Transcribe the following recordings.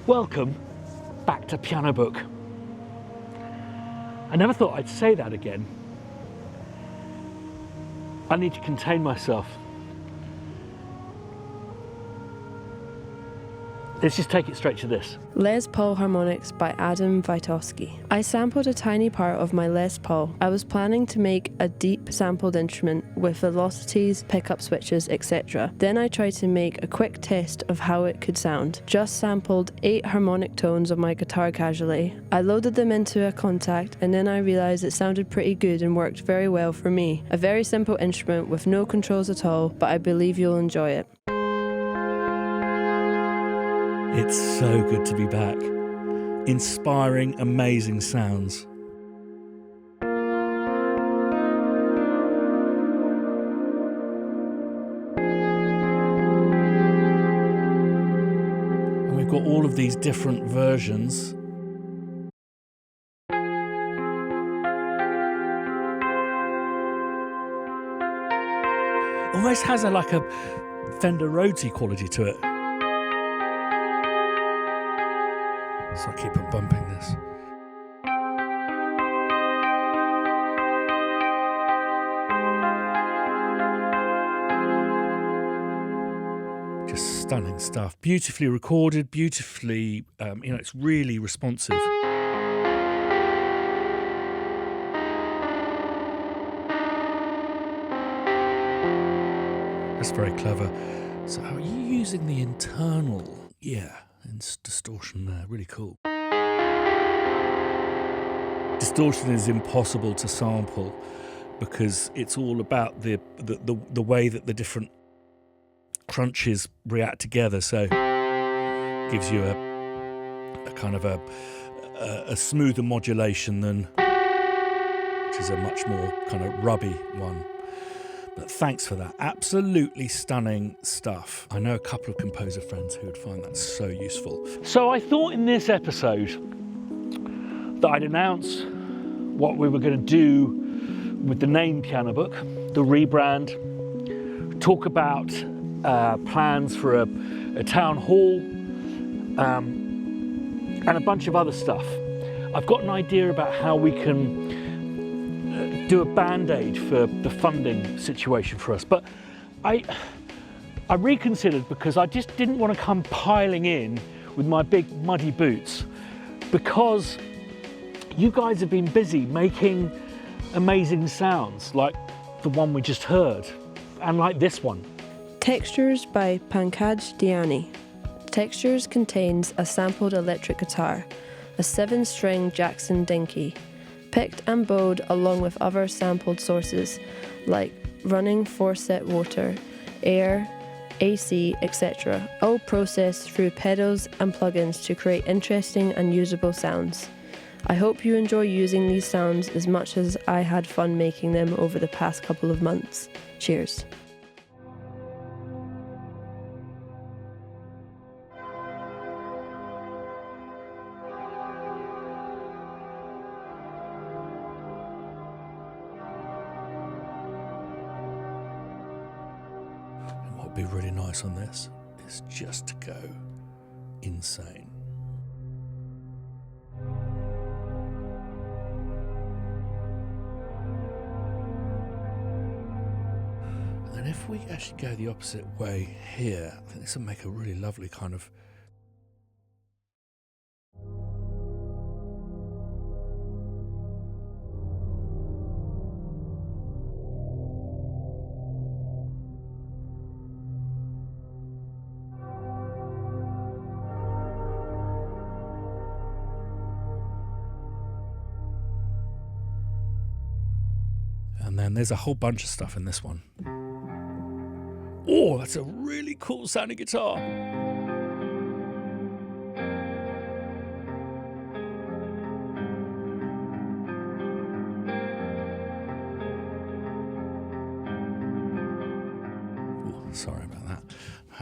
Welcome back to Piano Book. I never thought I'd say that again. I need to contain myself. Let's just take it straight to this. Les Paul Harmonics by Adam Wojtowski. I sampled a tiny part of my Les Paul. I was planning to make a deep sampled instrument with velocities, pickup switches, etc. Then I tried to make a quick test of how it could sound. Just sampled 8 harmonic tones of my guitar casually. I loaded them into a contact and then I realised it sounded pretty good and worked very well for me. A very simple instrument with no controls at all, but I believe you'll enjoy it. It's so good to be back. Inspiring, amazing sounds. And we've got all of these different versions. Almost has like a Fender Rhodesy quality to it. So I keep on bumping this. Just stunning stuff. Beautifully recorded, beautifully, it's really responsive. That's very clever. So are you using the internal? Yeah. And distortion there, really cool. Distortion is impossible to sample because it's all about the way that the different crunches react together. So it gives you a kind of a smoother modulation than, which is a much more kind of rubby one. But thanks for that. Absolutely stunning stuff. I know a couple of composer friends who would find that so useful. So I thought in this episode that I'd announce what we were going to do with the name Piano Book, the rebrand, talk about plans for a town hall, and a bunch of other stuff. I've got an idea about how we can do a band-aid for the funding situation for us, but I reconsidered because I just didn't want to come piling in with my big muddy boots, because you guys have been busy making amazing sounds like the one we just heard and like this one. Textures by Pankaj Diani. Textures contains a sampled electric guitar, a 7-string Jackson Dinky, picked and bowed along with other sampled sources like running 4-set water, air, AC, etc., all processed through pedals and plugins to create interesting and usable sounds. I hope you enjoy using these sounds as much as I had fun making them over the past couple of months. Cheers. What would be really nice on this is just to go insane. And then if we actually go the opposite way here, I think this will make a really lovely kind of and then there's a whole bunch of stuff in this one. Oh, that's a really cool sounding guitar. Ooh, sorry about that.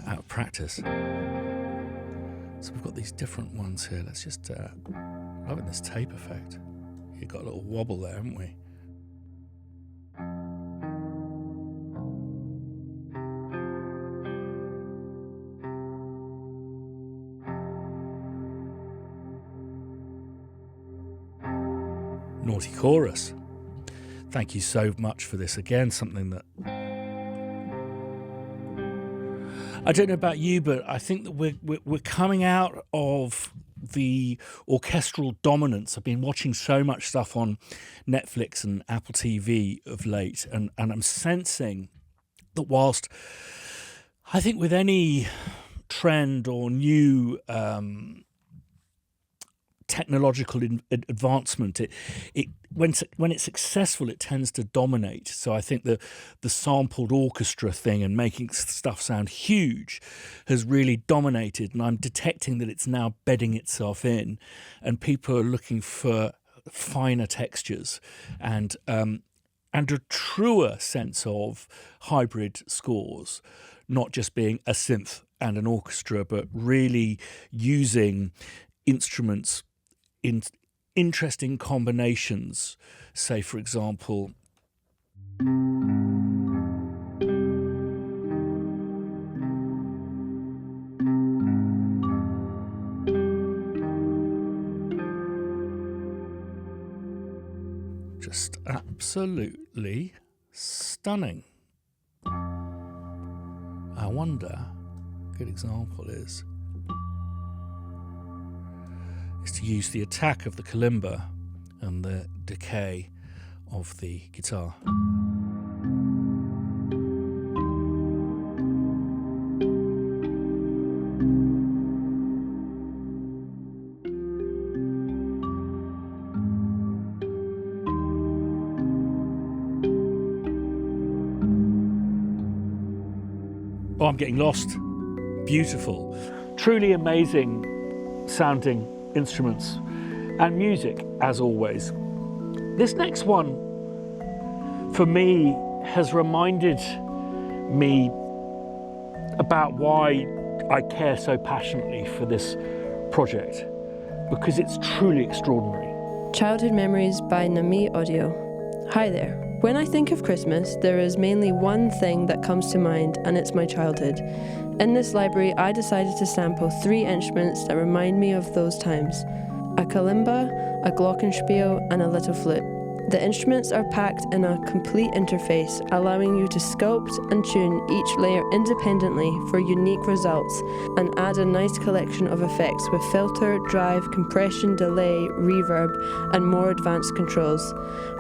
Out of practice. So we've got these different ones here. Let's just loving this tape effect. You've got a little wobble there, haven't we? naughty chorus. Thank you so much for this. Again, something that I don't know about you, but I think that we're coming out of the orchestral dominance. I've been watching so much stuff on Netflix and Apple TV of late, and I'm sensing that whilst I think with any trend or new technological advancement, it when it's successful, it tends to dominate. So I think the sampled orchestra thing and making stuff sound huge has really dominated, and I'm detecting that it's now bedding itself in, and people are looking for finer textures and a truer sense of hybrid scores, not just being a synth and an orchestra, but really using instruments in interesting combinations. Say, for example, just absolutely stunning. I wonder, a good example is to use the attack of the kalimba and the decay of the guitar. Oh, I'm getting lost. Beautiful. Truly amazing sounding instruments and music, as always. This next one, for me, has reminded me about why I care so passionately for this project, because it's truly extraordinary. Childhood Memories by Nami Audio. Hi there. When I think of Christmas, there is mainly one thing that comes to mind, and it's my childhood. In this library, I decided to sample 3 instruments that remind me of those times: a kalimba, a glockenspiel, and a little flute. The instruments are packed in a complete interface, allowing you to sculpt and tune each layer independently for unique results, and add a nice collection of effects with filter, drive, compression, delay, reverb, and more advanced controls.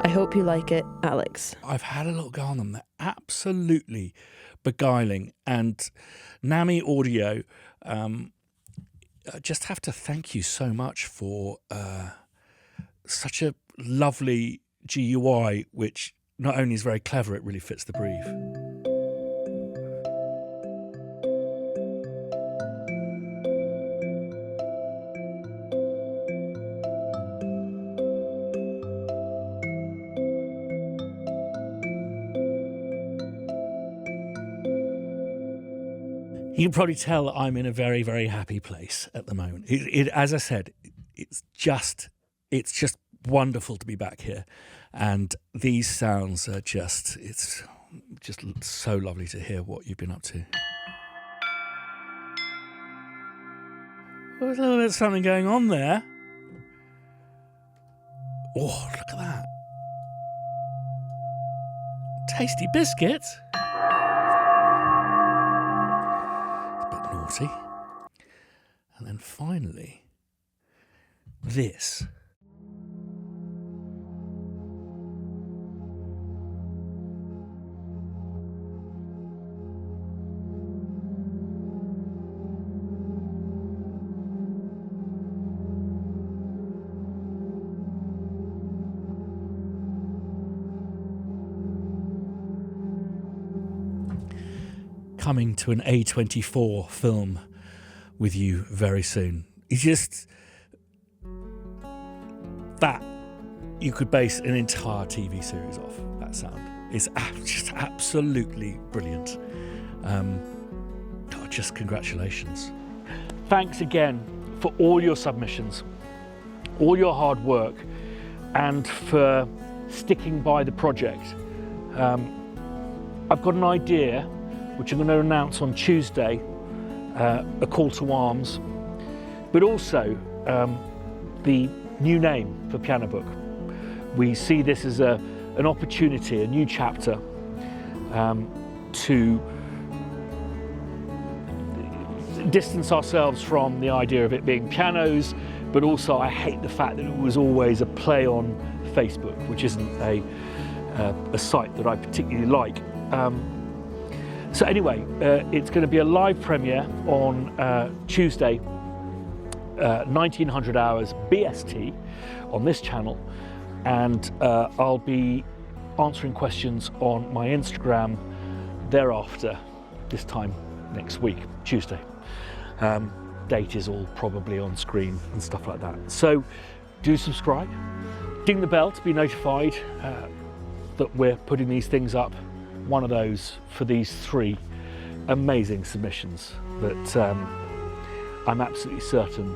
I hope you like it, Alex. I've had a little go on them. They're absolutely beguiling. And Nami Audio, I just have to thank you so much for such a lovely GUI, which not only is very clever, it really fits the brief. You can probably tell I'm in a very, very happy place at the moment. As I said, it's just wonderful to be back here, and these sounds are it's just so lovely to hear what you've been up to. There's a little bit of something going on there. Oh, look at that. Tasty biscuit. Naughty. And then finally, this. Coming to an A24 film with you very soon. It's just that you could base an entire TV series off that sound. It's just absolutely brilliant. God, just congratulations. Thanks again for all your submissions, all your hard work, and for sticking by the project. I've got an idea which I'm going to announce on Tuesday, a call to arms, but also the new name for Piano Book, we see this as an opportunity, a new chapter, to distance ourselves from the idea of it being pianos, but also I hate the fact that it was always a play on Facebook, which isn't a site that I particularly like. So anyway, it's going to be a live premiere on Tuesday, 1900 hours BST on this channel, and I'll be answering questions on my Instagram thereafter, this time next week, Tuesday. Date is all probably on screen and stuff like that. So do subscribe, ding the bell to be notified that we're putting these things up. One of those for these 3 amazing submissions that I'm absolutely certain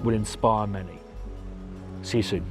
will inspire many. See you soon.